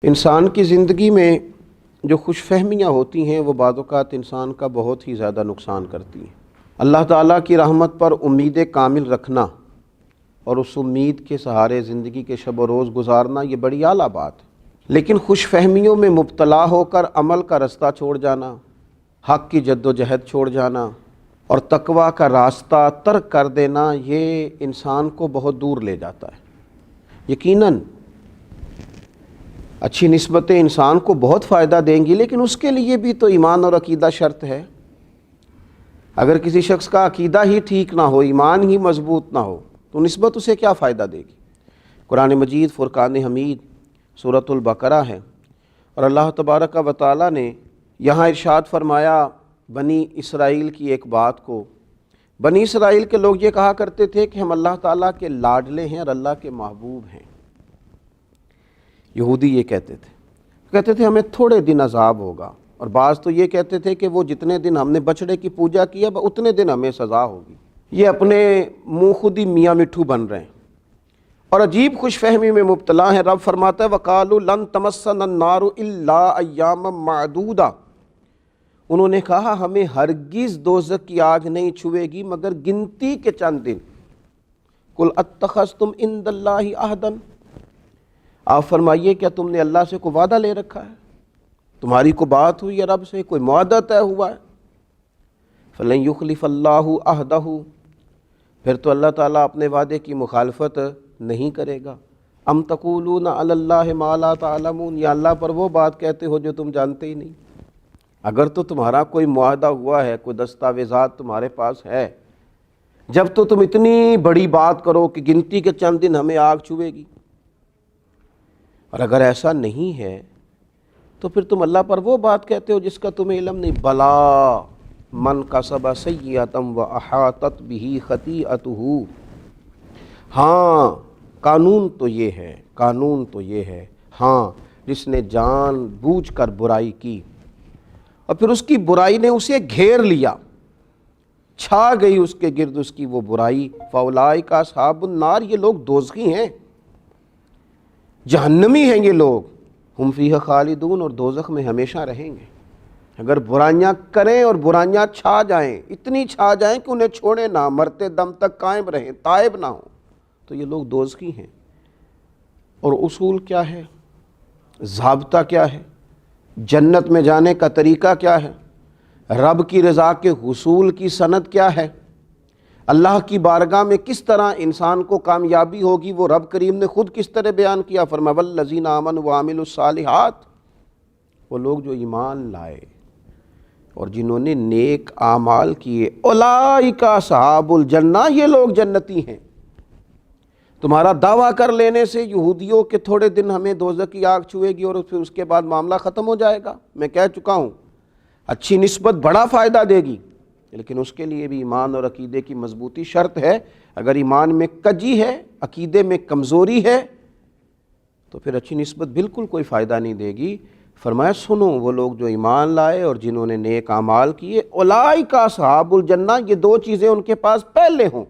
انسان کی زندگی میں جو خوش فہمیاں ہوتی ہیں وہ بعض اوقات انسان کا بہت ہی زیادہ نقصان کرتی ہیں۔ اللہ تعالیٰ کی رحمت پر امید کامل رکھنا اور اس امید کے سہارے زندگی کے شب و روز گزارنا یہ بڑی اعلیٰ بات ہے، لیکن خوش فہمیوں میں مبتلا ہو کر عمل کا رستہ چھوڑ جانا، حق کی جد و جہد چھوڑ جانا اور تقویٰ کا راستہ ترک کر دینا یہ انسان کو بہت دور لے جاتا ہے۔ یقیناً اچھی نسبتیں انسان کو بہت فائدہ دیں گی، لیکن اس کے لیے بھی تو ایمان اور عقیدہ شرط ہے۔ اگر کسی شخص کا عقیدہ ہی ٹھیک نہ ہو، ایمان ہی مضبوط نہ ہو، تو نسبت اسے کیا فائدہ دے گی؟ قرآن مجید فرقان حمید سورۃ البقرہ ہے، اور اللہ تبارک و تعالیٰ نے یہاں ارشاد فرمایا بنی اسرائیل کی ایک بات کو۔ بنی اسرائیل کے لوگ یہ کہا کرتے تھے کہ ہم اللہ تعالیٰ کے لاڈلے ہیں اور اللہ کے محبوب ہیں۔ یہودی یہ کہتے تھے ہمیں تھوڑے دن عذاب ہوگا، اور بعض تو یہ کہتے تھے کہ وہ جتنے دن ہم نے بچڑے کی پوجا کی ہے اتنے دن ہمیں سزا ہوگی۔ یہ اپنے منہ خود ہی میاں مٹھو بن رہے ہیں اور عجیب خوش فہمی میں مبتلا ہیں۔ رب فرماتا ہے وَقَالُوا لَن تَمَسَّنَا النَّارُ إِلَّا أَيَّامًا مَّعْدُودَةً، انہوں نے کہا ہمیں ہرگز دوزخ کی آگ نہیں چھوئے گی مگر گنتی کے چند دن۔ قُلْ أَتَّخَذْتُمْ عِندَ اللَّهِ عَهْدًا، آپ فرمائیے کیا تم نے اللہ سے کوئی وعدہ لے رکھا ہے؟ تمہاری کوئی بات ہوئی ہے رب سے، کوئی معاہدہ طے ہوا ہے؟ فَلَن يُخْلِفَ اللَّهُ عَهْدَهُ، پھر تو اللہ تعالیٰ اپنے وعدے کی مخالفت نہیں کرے گا۔ ام تقولون علی اللہ ما لا تعلمون، یا اللہ پر وہ بات کہتے ہو جو تم جانتے ہی نہیں۔ اگر تو تمہارا کوئی معاہدہ ہوا ہے، کوئی دستاویزات تمہارے پاس ہے، جب تو تم اتنی بڑی بات کرو کہ گنتی کے چند دن ہمیں آگ چھوئے گی، اور اگر ایسا نہیں ہے تو پھر تم اللہ پر وہ بات کہتے ہو جس کا تمہیں علم نہیں۔ بلا من کسب سیئۃ واحاطت بہ خطیئتہ، ہاں قانون تو یہ ہے، ہاں جس نے جان بوجھ کر برائی کی اور پھر اس کی برائی نے اسے گھیر لیا، چھا گئی اس کے گرد اس کی وہ برائی، فاولئک اصحاب النار، یہ لوگ دوزخی ہیں، جہنمی ہیں یہ لوگ، ہم فیہا خالدون، اور دوزخ میں ہمیشہ رہیں گے۔ اگر برائیاں کریں اور برائیاں چھا جائیں، اتنی چھا جائیں کہ انہیں چھوڑے نہ، مرتے دم تک قائم رہیں، تائب نہ ہوں، تو یہ لوگ دوزخی ہیں۔ اور اصول کیا ہے، ضابطہ کیا ہے، جنت میں جانے کا طریقہ کیا ہے، رب کی رضا کے حصول کی سند کیا ہے، اللہ کی بارگاہ میں کس طرح انسان کو کامیابی ہوگی، وہ رب کریم نے خود کس طرح بیان کیا۔ فرمایا والذین آمنوا وعملوا الصالحات، وہ لوگ جو ایمان لائے اور جنہوں نے نیک اعمال کیے، اولئک اصحاب الجنہ، یہ لوگ جنتی ہیں۔ تمہارا دعویٰ کر لینے سے یہودیوں کے تھوڑے دن ہمیں دوزخ کی آگ چھوئے گی اور پھر اس کے بعد معاملہ ختم ہو جائے گا، میں کہہ چکا ہوں اچھی نسبت بڑا فائدہ دے گی، لیکن اس کے لیے بھی ایمان اور عقیدے کی مضبوطی شرط ہے۔ اگر ایمان میں کجی ہے، عقیدے میں کمزوری ہے، تو پھر اچھی نسبت بالکل کوئی فائدہ نہیں دے گی۔ فرمایا سنو، وہ لوگ جو ایمان لائے اور جنہوں نے نیک اعمال کیے، اولئک اصحاب الجنہ، یہ دو چیزیں ان کے پاس پہلے ہوں،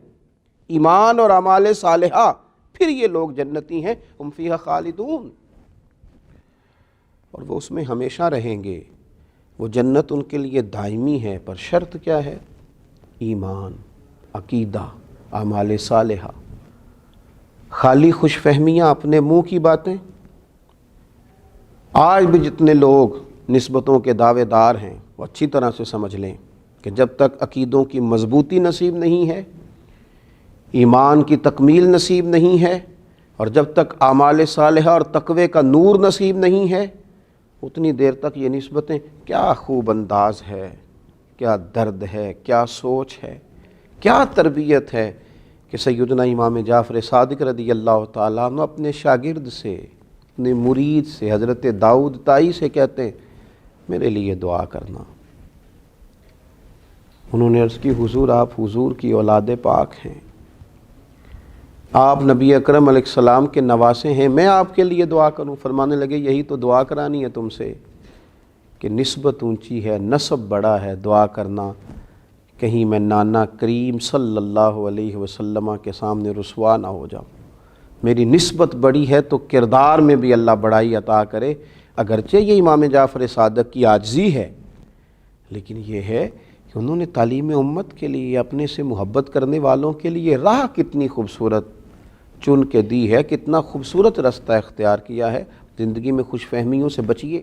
ایمان اور اعمال صالحہ، پھر یہ لوگ جنتی ہیں، ہم فیہا خالدون، اور وہ اس میں ہمیشہ رہیں گے۔ وہ جنت ان کے لیے دائمی ہے، پر شرط کیا ہے؟ ایمان، عقیدہ، اعمال صالحہ۔ خالی خوش فہمیاں، اپنے منہ کی باتیں۔ آج بھی جتنے لوگ نسبتوں کے دعوے دار ہیں وہ اچھی طرح سے سمجھ لیں کہ جب تک عقیدوں کی مضبوطی نصیب نہیں ہے، ایمان کی تکمیل نصیب نہیں ہے، اور جب تک اعمال صالحہ اور تقوی کا نور نصیب نہیں ہے، اتنی دیر تک یہ نسبتیں کیا خوب انداز ہے، کیا درد ہے، کیا سوچ ہے، کیا تربیت ہے کہ سیدنا امام جعفر صادق رضی اللہ تعالیٰ عنہ اپنے شاگرد سے، اپنے مرید سے، حضرت داؤد طائی سے کہتے ہیں میرے لیے دعا کرنا۔ انہوں نے عرض کی حضور آپ حضور کی اولاد پاک ہیں، آپ نبی اکرم علیہ السلام کے نواسے ہیں، میں آپ کے لیے دعا کروں؟ فرمانے لگے یہی تو دعا کرانی ہے تم سے کہ نسبت اونچی ہے، نسب بڑا ہے، دعا کرنا کہیں میں نانا کریم صلی اللہ علیہ وسلم کے سامنے رسوا نہ ہو جاؤں، میری نسبت بڑی ہے تو کردار میں بھی اللہ بڑائی عطا کرے۔ اگرچہ یہ امام جعفر صادق کی عاجزی ہے، لیکن یہ ہے کہ انہوں نے تعلیم امت کے لیے، اپنے سے محبت کرنے والوں کے لیے راہ کتنی خوبصورت چن کے دی ہے، کتنا خوبصورت رستہ اختیار کیا ہے۔ زندگی میں خوش فہمیوں سے بچیے۔